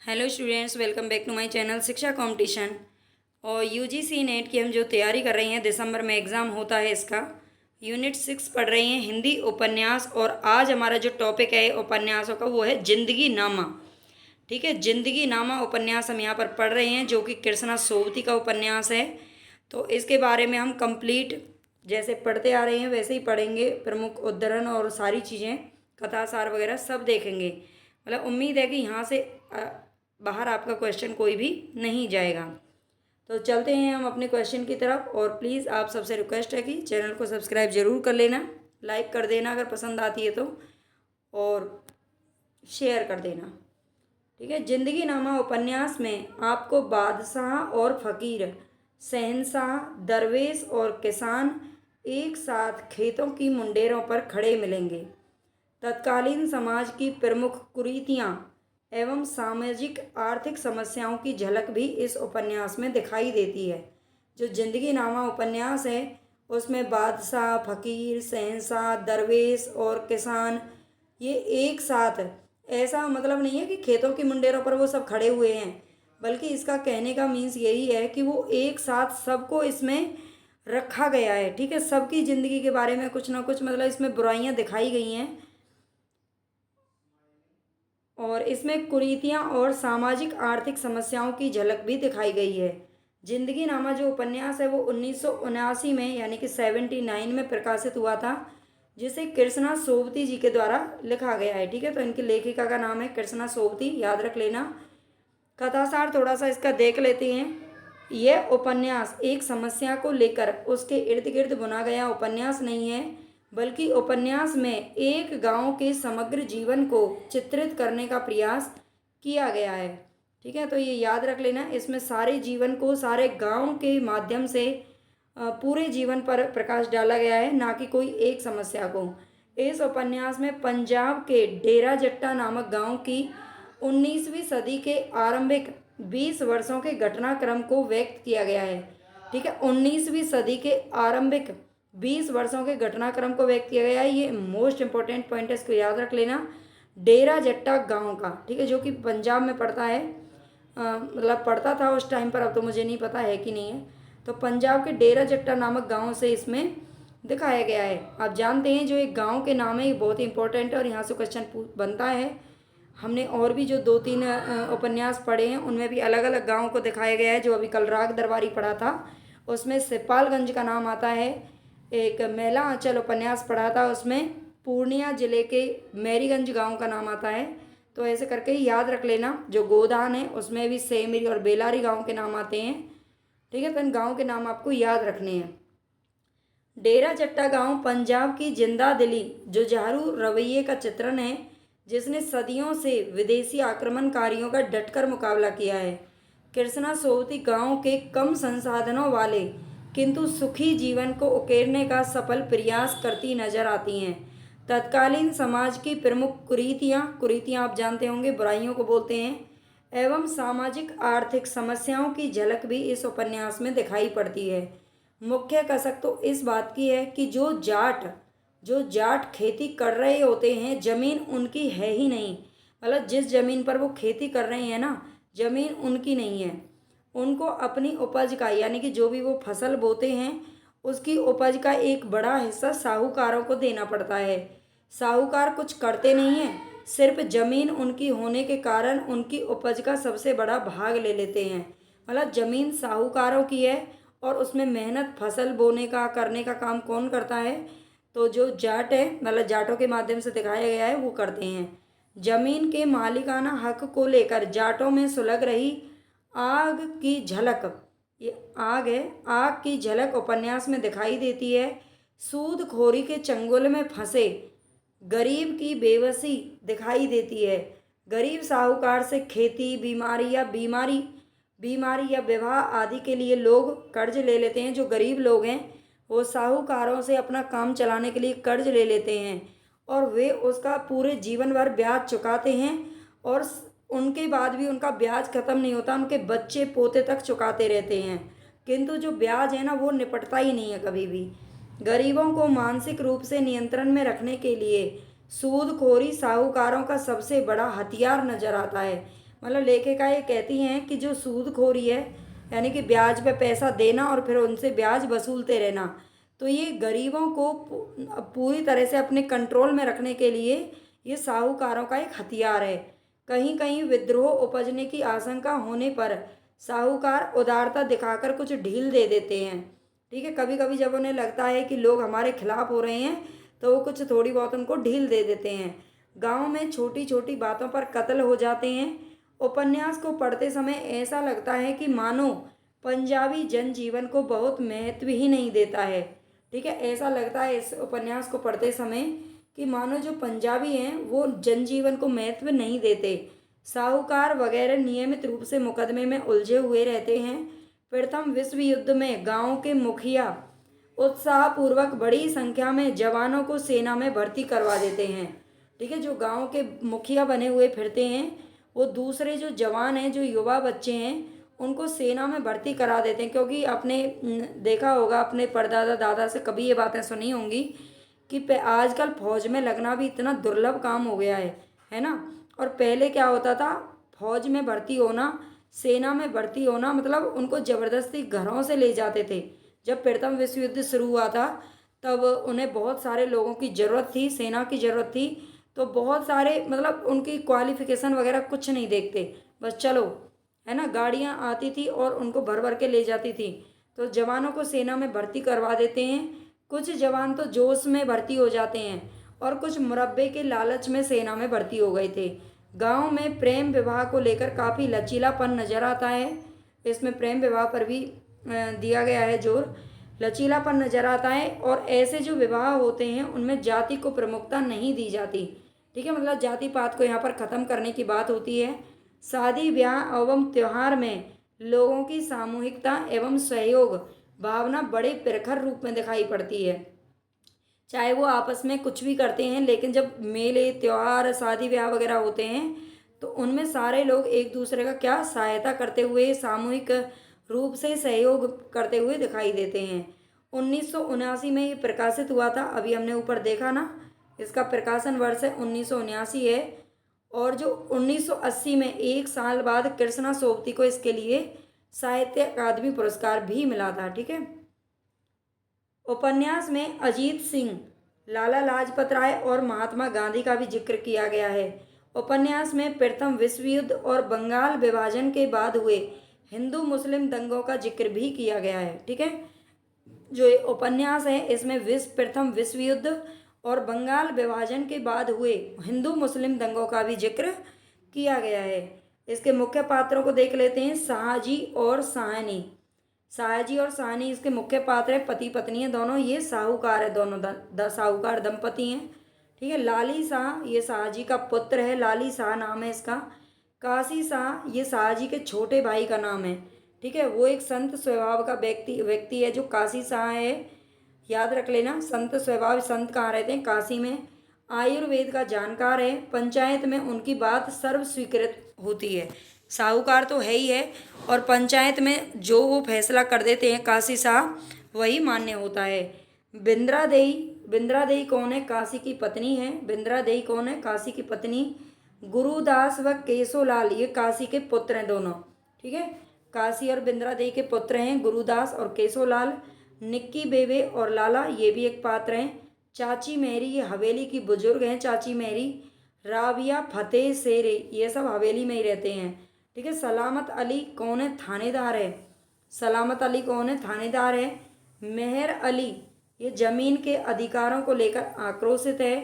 Hello students, welcome back to my channel Shiksha competition. और UGC NET की हम जो तैयारी कर रहे हैं, दिसंबर में एग्ज़ाम होता है इसका। यूनिट 6 पढ़ रहे हैं, हिंदी उपन्यास। और आज हमारा जो टॉपिक है उपन्यासों का वो है जिंदगी नामा। ठीक है, जिंदगी नामा उपन्यास हम यहाँ पर पढ़ रहे हैं, जो कि कृष्णा सोबती का उपन्यास है। तो इसके बारे में हम कंप्लीट जैसे पढ़ते आ रहे हैं वैसे ही पढ़ेंगे। प्रमुख उद्धरण और सारी चीज़ें, कथा सार वगैरह सब देखेंगे। मतलब उम्मीद है कि यहाँ से बाहर आपका क्वेश्चन कोई भी नहीं जाएगा। तो चलते हैं हम अपने क्वेश्चन की तरफ। और प्लीज़ आप सबसे रिक्वेस्ट है कि चैनल को सब्सक्राइब ज़रूर कर लेना, लाइक कर देना अगर पसंद आती है तो, और शेयर कर देना। ठीक है, जिंदगी नामा उपन्यास में आपको बादशाह और फकीर, शहंशाह, दरवेश और किसान एक साथ खेतों की मुंडेरों पर खड़े मिलेंगे। तत्कालीन समाज की प्रमुख कुरीतियाँ एवं सामाजिक आर्थिक समस्याओं की झलक भी इस उपन्यास में दिखाई देती है। जो जिंदगी नामा उपन्यास है उसमें बादशाह, फकीर, शहंशाह, दरवेश और किसान ये एक साथ, ऐसा मतलब नहीं है कि खेतों की मुंडेरों पर वो सब खड़े हुए हैं, बल्कि इसका कहने का मीन्स यही है कि वो एक साथ सबको इसमें रखा गया है। ठीक है, सबकी ज़िंदगी के बारे में कुछ ना कुछ मतलब इसमें बुराइयां दिखाई गई हैं, और इसमें कुरीतियाँ और सामाजिक आर्थिक समस्याओं की झलक भी दिखाई गई है। जिंदगी नामा जो उपन्यास है वो 1979 में यानी कि 79 में प्रकाशित हुआ था, जिसे कृष्णा सोबती जी के द्वारा लिखा गया है। ठीक है, तो इनकी लेखिका का नाम है कृष्णा सोबती, याद रख लेना। कथासार थोड़ा सा इसका देख लेते हैं। यह उपन्यास एक समस्या को लेकर उसके इर्द गिर्द बुना गया उपन्यास नहीं है, बल्कि उपन्यास में एक गांव के समग्र जीवन को चित्रित करने का प्रयास किया गया है। ठीक है, तो ये याद रख लेना, इसमें सारे जीवन को, सारे गांव के माध्यम से पूरे जीवन पर प्रकाश डाला गया है, ना कि कोई एक समस्या को। इस उपन्यास में पंजाब के डेरा जट्टा नामक गांव की 19वीं सदी के आरंभिक 20 वर्षों के घटनाक्रम को व्यक्त किया गया है। ठीक है, 19वीं सदी के आरंभिक 20 वर्षों के घटनाक्रम को व्यक्त किया गया है। ये मोस्ट इंपॉर्टेंट पॉइंट है, इसको याद रख लेना। डेरा जट्टा गांव का, ठीक है, जो कि पंजाब में पड़ता है, मतलब पड़ता था उस टाइम पर, अब तो मुझे नहीं पता है कि नहीं है। तो पंजाब के डेरा जट्टा नामक गांव से इसमें दिखाया गया है। आप जानते हैं जो एक गांव के नाम है ये बहुत ही इंपॉर्टेंट है और यहाँ से क्वेश्चन बनता है। हमने और भी जो 2-3 उपन्यास पढ़े हैं उनमें भी अलग अलग गाँव को दिखाया गया है। जो अभी कल राग दरबारी पढ़ा था उसमें सिपालगंज का नाम आता है। एक मेला आंचल उपन्यास पढ़ा था, उसमें पूर्णिया जिले के मैरीगंज गांव का नाम आता है। तो ऐसे करके ही याद रख लेना। जो गोदान है उसमें भी सेमरी और बेलारी गांव के नाम आते हैं। ठीक है, तो इन गाँव के नाम आपको याद रखने हैं। डेरा जट्टा गांव पंजाब की जिंदा दिली, जुझारू रवैये का चित्रण है, जिसने सदियों से विदेशी आक्रमणकारियों का डटकर मुकाबला किया है। कृष्णा सोबती गांव के कम संसाधनों वाले किंतु सुखी जीवन को उकेरने का सफल प्रयास करती नजर आती हैं। तत्कालीन समाज की प्रमुख कुरीतियाँ, कुरीतियाँ आप जानते होंगे बुराइयों को बोलते हैं, एवं सामाजिक आर्थिक समस्याओं की झलक भी इस उपन्यास में दिखाई पड़ती है। मुख्य कसक तो इस बात की है कि जो जाट खेती कर रहे होते हैं, जमीन उनकी है ही नहीं। मतलब जिस जमीन पर वो खेती कर रहे हैं ना, जमीन उनकी नहीं है। उनको अपनी उपज का, यानी कि जो भी वो फसल बोते हैं उसकी उपज का एक बड़ा हिस्सा साहूकारों को देना पड़ता है। साहूकार कुछ करते नहीं हैं, सिर्फ जमीन उनकी होने के कारण उनकी उपज का सबसे बड़ा भाग ले लेते हैं। मतलब जमीन साहूकारों की है और उसमें मेहनत फसल बोने का, करने का काम कौन करता है? तो जो जाट है, मतलब जाटों के माध्यम से दिखाया गया है, वो करते हैं। जमीन के मालिकाना हक को लेकर जाटों में सुलग रही आग की झलक, ये आग है, आग की झलक उपन्यास में दिखाई देती है। सूदखोरी के चंगुल में फंसे गरीब की बेबसी दिखाई देती है। गरीब साहूकार से खेती, बीमारी या विवाह आदि के लिए लोग कर्ज ले लेते हैं। जो गरीब लोग हैं वो साहूकारों से अपना काम चलाने के लिए कर्ज ले लेते हैं और वे उसका पूरे जीवन भर ब्याज चुकाते हैं, और उनके बाद भी उनका ब्याज ख़त्म नहीं होता, उनके बच्चे पोते तक चुकाते रहते हैं, किंतु जो ब्याज है ना वो निपटता ही नहीं है कभी भी। गरीबों को मानसिक रूप से नियंत्रण में रखने के लिए सूदखोरी साहूकारों का सबसे बड़ा हथियार नजर आता है। मतलब लेखिका ये कहती हैं कि जो सूदखोरी है, यानी कि ब्याज पे पैसा देना और फिर उनसे ब्याज वसूलते रहना, तो ये गरीबों को पूरी तरह से अपने कंट्रोल में रखने के लिए ये साहूकारों का एक हथियार है। कहीं कहीं विद्रोह उपजने की आशंका होने पर साहूकार उदारता दिखाकर कुछ ढील दे देते हैं। ठीक है, कभी कभी जब उन्हें लगता है कि लोग हमारे खिलाफ हो रहे हैं तो वो कुछ थोड़ी बहुत उनको ढील दे देते हैं। गांव में छोटी छोटी बातों पर कत्ल हो जाते हैं। उपन्यास को पढ़ते समय ऐसा लगता है कि मानो पंजाबी जनजीवन को बहुत महत्व ही नहीं देता है। ठीक है, ऐसा लगता है इस उपन्यास को पढ़ते समय कि मानो जो पंजाबी हैं वो जनजीवन को महत्व नहीं देते। साहूकार वगैरह नियमित रूप से मुकदमे में उलझे हुए रहते हैं। प्रथम विश्व युद्ध में गांव के मुखिया उत्साहपूर्वक बड़ी संख्या में जवानों को सेना में भर्ती करवा देते हैं। ठीक है, जो गांव के मुखिया बने हुए फिरते हैं वो दूसरे जो जवान हैं, जो युवा बच्चे हैं, उनको सेना में भर्ती करा देते हैं। क्योंकि आपने देखा होगा, अपने परदादा दादा से कभी ये बातें सुनी होंगी कि आजकल फौज में लगना भी इतना दुर्लभ काम हो गया है ना। और पहले क्या होता था, फौज में भर्ती होना, सेना में भर्ती होना मतलब उनको ज़बरदस्ती घरों से ले जाते थे। जब प्रथम विश्व युद्ध शुरू हुआ था तब उन्हें बहुत सारे लोगों की ज़रूरत थी, सेना की ज़रूरत थी। तो बहुत सारे मतलब उनकी क्वालिफिकेशन वगैरह कुछ नहीं देखते, बस चलो, है ना। गाड़ियाँ आती थी और उनको भर भर के ले जाती थी। तो जवानों को सेना में भर्ती करवा देते हैं। कुछ जवान तो जोश में भर्ती हो जाते हैं और कुछ मुरब्बे के लालच में सेना में भर्ती हो गए थे। गांव में प्रेम विवाह को लेकर काफ़ी लचीलापन नजर आता है। इसमें प्रेम विवाह पर भी दिया गया है जोर। लचीलापन नजर आता है और ऐसे जो विवाह होते हैं उनमें जाति को प्रमुखता नहीं दी जाती। ठीक है, मतलब जाति पात को यहाँ पर ख़त्म करने की बात होती है। शादी ब्याह एवं त्यौहार में लोगों की सामूहिकता एवं सहयोग भावना बड़े प्रखर रूप में दिखाई पड़ती है। चाहे वो आपस में कुछ भी करते हैं, लेकिन जब मेले त्यौहार शादी ब्याह वगैरह होते हैं तो उनमें सारे लोग एक दूसरे का क्या सहायता करते हुए, सामूहिक रूप से सहयोग करते हुए दिखाई देते हैं। 1979 में ये प्रकाशित हुआ था, अभी हमने ऊपर देखा ना, इसका प्रकाशन वर्ष है 1979 है। और जो 1980 में एक साल बाद कृष्णा सोबती को इसके लिए साहित्य अकादमी पुरस्कार भी मिला था। ठीक है, उपन्यास में अजीत सिंह, लाला लाजपत राय और महात्मा गांधी का भी जिक्र किया गया है। उपन्यास में प्रथम विश्व युद्ध और बंगाल विभाजन के बाद हुए हिंदू मुस्लिम दंगों का जिक्र भी किया गया है। ठीक है, जो उपन्यास है इसमें प्रथम विश्व युद्ध और बंगाल विभाजन के बाद हुए हिंदू मुस्लिम दंगों का भी जिक्र किया गया है। इसके मुख्य पात्रों को देख लेते हैं, शाहजी और साहनी। शाहजी और साहनी इसके मुख्य पात्र हैं, पति पत्नी है दोनों, ये साहूकार है, दोनों साहूकार दंपति हैं। ठीक है, लाली शाह ये शाहजी का पुत्र है, लाली शाह नाम है इसका। काशी शाह ये शाहजी के छोटे भाई का नाम है। ठीक है, वो एक संत स्वभाव का व्यक्ति है जो काशी शाह है, याद रख लेना। संत स्वभाव, संत कहाँ रहते हैं, काशी में। आयुर्वेद का जानकार है, पंचायत में उनकी बात सर्व स्वीकृत होती है। साहूकार तो है ही है और पंचायत में जो वो फैसला कर देते हैं काशी शाह, वही मान्य होता है। बिंद्रा देई, बिंद्रा देई कौन है, काशी की पत्नी है। बिंद्रा देई कौन है, काशी की पत्नी। गुरुदास व केशोलाल ये काशी के पुत्र हैं दोनों। ठीक है, काशी और बिंद्रा देई के पुत्र हैं गुरुदास और केशोलाल। निक्की बेबे और लाला ये भी एक पात्र हैं। चाची मेरी ये हवेली की बुजुर्ग हैं, चाची मेरी। राबिया फतेह शेरे ये सब हवेली में ही रहते हैं। ठीक है, सलामत अली कौन है, थानेदार है। सलामत अली कौन है, थानेदार है। मेहर अली ये जमीन के अधिकारों को लेकर आक्रोशित है।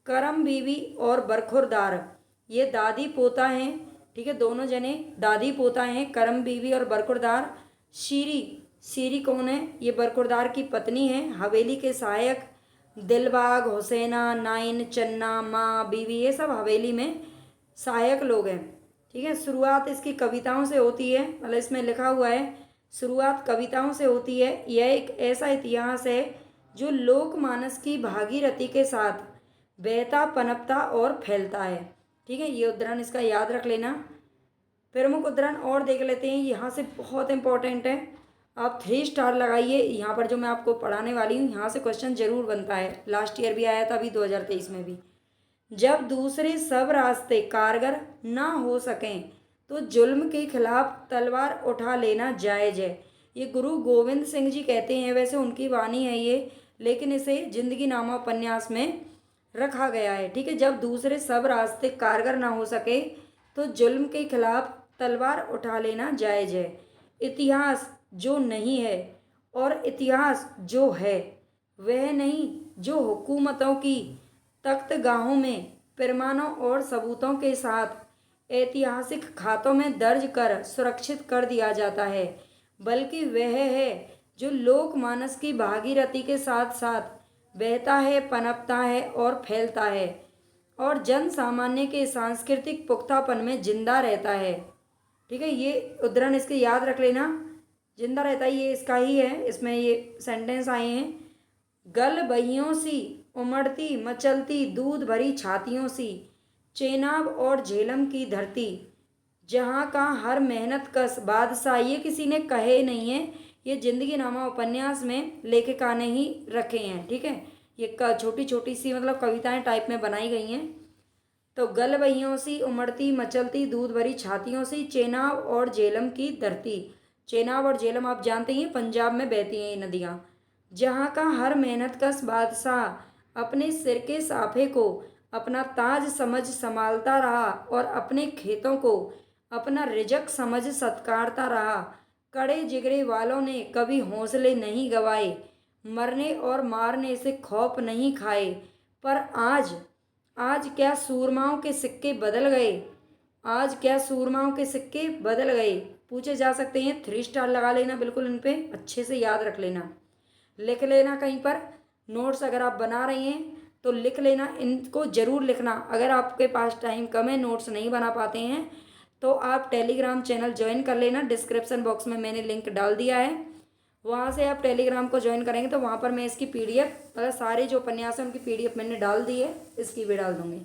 करम बीवी और बरखुरदार ये दादी पोता हैं। ठीक है, दोनों जने दादी पोता हैं, करम बीवी और बरखुरदार। शीरी, शीरी कौन है, ये बरखुरदार की पत्नी है। हवेली के सहायक दिलबाग, हुसैना, नाइन, चन्ना, माँ, बीवी ये सब हवेली में सहायक लोग हैं। ठीक है, शुरुआत इसकी कविताओं से होती है, मतलब इसमें लिखा हुआ है शुरुआत कविताओं से होती है। यह एक ऐसा इतिहास है जो लोकमानस की भागीरथी के साथ बहता, पनपता और फैलता है। ठीक है, ये उद्धरण इसका याद रख लेना। प्रमुख उद्धरण और देख लेते हैं, यहाँ से बहुत इंपॉर्टेंट है, आप 3 स्टार लगाइए। यहाँ पर जो मैं आपको पढ़ाने वाली हूँ यहाँ से क्वेश्चन जरूर बनता है, लास्ट ईयर भी आया था, अभी 2023 में भी। जब दूसरे सब रास्ते कारगर ना हो सकें तो जुल्म के खिलाफ तलवार उठा लेना जायज़ है। ये गुरु गोविंद सिंह जी कहते हैं, वैसे उनकी वाणी है ये, लेकिन इसे जिंदगी नामा उपन्यास में रखा गया है। ठीक है, जब दूसरे सब रास्ते कारगर ना हो सके तो जुल्म के खिलाफ तलवार उठा लेना जायज़ है। इतिहास जो नहीं है और इतिहास जो है वह नहीं जो हुकूमतों की तख्तगाहों में प्रमाणों और सबूतों के साथ ऐतिहासिक खातों में दर्ज कर सुरक्षित कर दिया जाता है, बल्कि वह है जो लोकमानस की भागीरथी के साथ साथ बहता है, पनपता है और फैलता है और जन सामान्य के सांस्कृतिक पुख्तापन में जिंदा रहता है। ठीक है, ये उद्धरण इसके याद रख लेना, जिंदा रहता है, ये इसका ही है, इसमें ये सेंटेंस आए हैं। गल बहियों सी उमड़ती मचलती दूध भरी छातियों सी, चेनाब और झेलम की धरती, जहाँ का हर मेहनत कश बादशाह। ये किसी ने कहे नहीं है, ये जिंदगी नामा उपन्यास में लेखिका ने ही रखे हैं। ठीक है, ये छोटी छोटी सी मतलब कविताएं टाइप में बनाई गई हैं। तो गल बहियों सी उमड़ती मचलती दूध भरी छातियों सी, चेनाब और झेलम की धरती। चेनाब और झेलम आप जानते हैं पंजाब में बहती हैं ये नदियाँ। जहाँ का हर मेहनतकश बादशाह अपने सिर के साफे को अपना ताज समझ संभालता रहा और अपने खेतों को अपना रिजक समझ सत्कारता रहा। कड़े जिगरे वालों ने कभी हौसले नहीं गवाए, मरने और मारने से खौफ नहीं खाए। पर आज आज क्या सूरमाओं के सिक्के बदल गए, आज क्या सूरमाओं के सिक्के बदल गए। पूछे जा सकते हैं, 3 स्टार लगा लेना बिल्कुल, इन पे अच्छे से याद रख लेना, लिख लेना कहीं पर। नोट्स अगर आप बना रहे हैं तो लिख लेना, इनको ज़रूर लिखना। अगर आपके पास टाइम कम है, नोट्स नहीं बना पाते हैं, तो आप टेलीग्राम चैनल ज्वाइन कर लेना। डिस्क्रिप्शन बॉक्स में मैंने लिंक डाल दिया है, वहाँ से आप टेलीग्राम को ज्वाइन करेंगे तो वहाँ पर मैं इसकी PDF मतलब सारे जो उपन्यास हैं उनकी PDF मैंने डाल दी है, इसकी भी डाल दूँगी।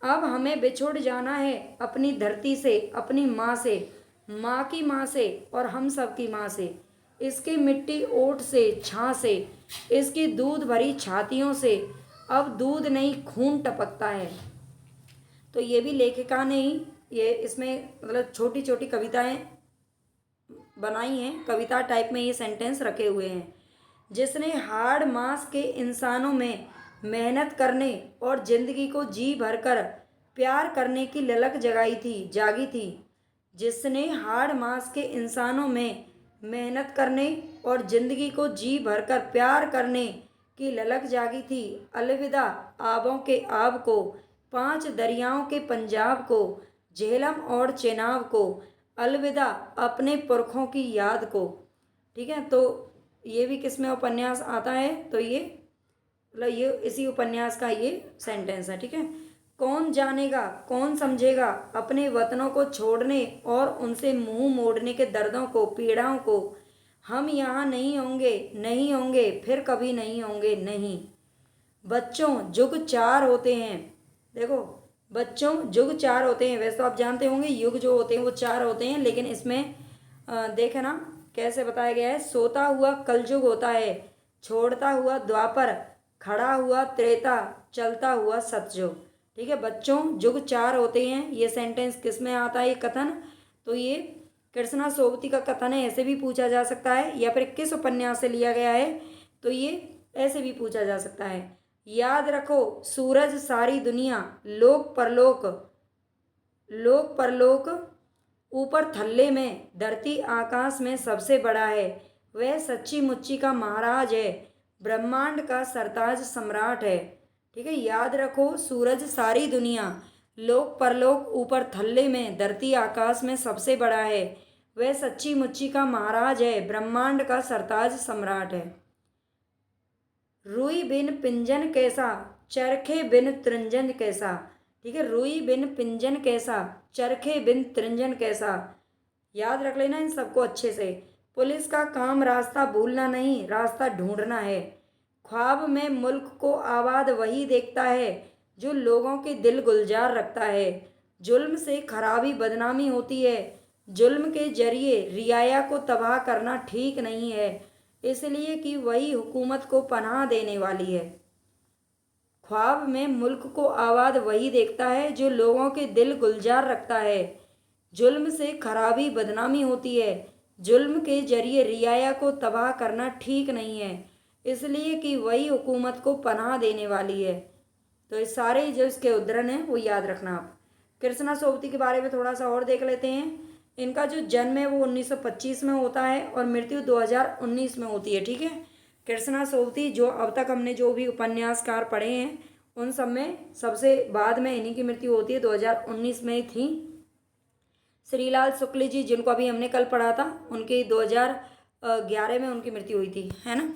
अब हमें बिछुड़ जाना है अपनी धरती से, अपनी माँ से, माँ की माँ से और हम सब की माँ से, इसकी मिट्टी ओट से, छाँ से, इसकी दूध भरी छातियों से। अब दूध नहीं खून टपकता है। तो ये भी लेखिका ने ही ये इसमें मतलब छोटी छोटी कविताएं बनाई हैं, कविता टाइप में ये सेंटेंस रखे हुए हैं। जिसने हाड़ मास के इंसानों में मेहनत करने और जिंदगी को जी भरकर प्यार करने की ललक जागी थी। जिसने हाड़ मास के इंसानों में मेहनत करने और जिंदगी को जी भरकर प्यार करने की ललक जागी थी। अलविदा आबों के आब को, 5 दरियाओं के पंजाब को, झेलम और चेनाब को, अलविदा अपने पुरखों की याद को। ठीक है, तो ये भी किस में उपन्यास आता है, तो ये मतलब ये इसी उपन्यास का ये सेंटेंस है। ठीक है, कौन जानेगा कौन समझेगा अपने वतनों को छोड़ने और उनसे मुंह मोड़ने के दर्दों को, पीड़ाओं को। हम यहाँ नहीं होंगे, नहीं होंगे, फिर कभी नहीं होंगे, नहीं। बच्चों युग 4 होते हैं, देखो बच्चों युग 4 होते हैं। वैसे तो आप जानते होंगे युग जो होते हैं वो 4 होते हैं, लेकिन इसमें देखे ना कैसे बताया गया है। सोता हुआ कलयुग होता है, छोड़ता हुआ द्वापर, खड़ा हुआ त्रेता, चलता हुआ सतयुग। ठीक है, बच्चों युग 4 होते हैं। ये सेंटेंस किस में आता है, ये कथन, तो ये कृष्णा सोबती का कथन है, ऐसे भी पूछा जा सकता है। या फिर किस उपन्यास से लिया गया है, तो ये ऐसे भी पूछा जा सकता है। याद रखो सूरज सारी दुनिया, लोक परलोक, लोक परलोक ऊपर थल्ले में, धरती आकाश में सबसे बड़ा है। वह सच्ची मुच्ची का महाराज है, ब्रह्मांड का सरताज सम्राट है। ठीक है, याद रखो सूरज सारी दुनिया, लोक परलोक ऊपर थल्ले में, धरती आकाश में सबसे बड़ा है। वह सच्ची मुच्ची का महाराज है, ब्रह्मांड का सरताज सम्राट है। रुई बिन पिंजन कैसा, चरखे बिन तृंजन कैसा। ठीक है, रुई बिन पिंजन कैसा, चरखे बिन तृंजन कैसा। याद रख लेना इन सबको अच्छे से। पुलिस का काम रास्ता भूलना नहीं, रास्ता ढूंढना है। ख्वाब में मुल्क को आबाद वही देखता है जो लोगों के दिल गुलजार रखता है। जुल्म से खराबी बदनामी होती है, जुल्म के जरिए रियाया को तबाह करना ठीक नहीं है, इसलिए कि वही हुकूमत को पनाह देने वाली है। ख्वाब में मुल्क को आबाद वही देखता है जो लोगों के दिल गुलजार रखता है। जुल्म से खराबी बदनामी होती है, जुल्म के जरिए रियाया को तबाह करना ठीक नहीं है, इसलिए कि वही हुकूमत को पनाह देने वाली है। तो ये सारे जो इसके उद्धरण हैं वो याद रखना आप। कृष्णा सोबती के बारे में थोड़ा सा और देख लेते हैं। इनका जो जन्म है वो 1925 में होता है और मृत्यु 2019 में होती है। ठीक है, कृष्णा सोबती जो अब तक हमने जो भी उपन्यासकार पढ़े हैं उन सब में सबसे बाद में इन्हीं की मृत्यु होती है, 2019 में ही थी। श्रीलाल शुक्ल जी जिनको अभी हमने कल पढ़ा था, उनकी 2011 में उनकी मृत्यु हुई थी, है ना।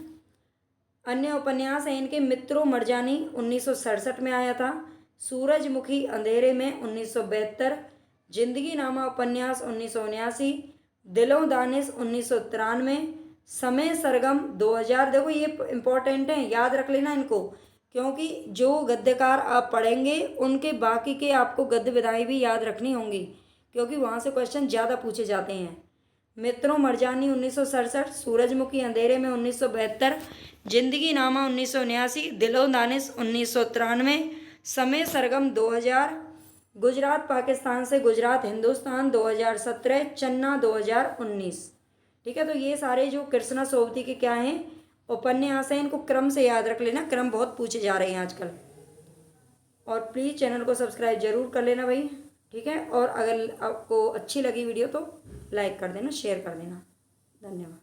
अन्य उपन्यास हैं इनके मित्रों मरजानी 1967 में आया था, सूरजमुखी अंधेरे में 1972, जिंदगी नामा उपन्यास 1979, दिलों दानिश 1993, समय सरगम 2000। देखो ये इम्पोर्टेंट है, याद रख लेना इनको, क्योंकि जो गद्यकार आप पढ़ेंगे उनके बाकी के आपको गद्य विधाएं भी याद रखनी होंगी, क्योंकि वहाँ से क्वेश्चन ज़्यादा पूछे जाते हैं। मित्रों मरजानी 1967, सूरजमुखी अंधेरे में 1972, जिंदगी नामा 1979, दिलों दानिश 1993, समय सरगम 2000, गुजरात पाकिस्तान से गुजरात हिंदुस्तान 2017, चन्ना 2019। ठीक है, तो ये सारे जो कृष्णा सोबती के क्या हैं उपन्यास हैं, इनको क्रम से याद रख लेना, क्रम बहुत पूछे जा रहे हैं आजकल। और प्लीज़ चैनल को सब्सक्राइब जरूर कर लेना भाई। ठीक है, और अगर आपको अच्छी लगी वीडियो तो लाइक कर देना, शेयर कर देना। धन्यवाद।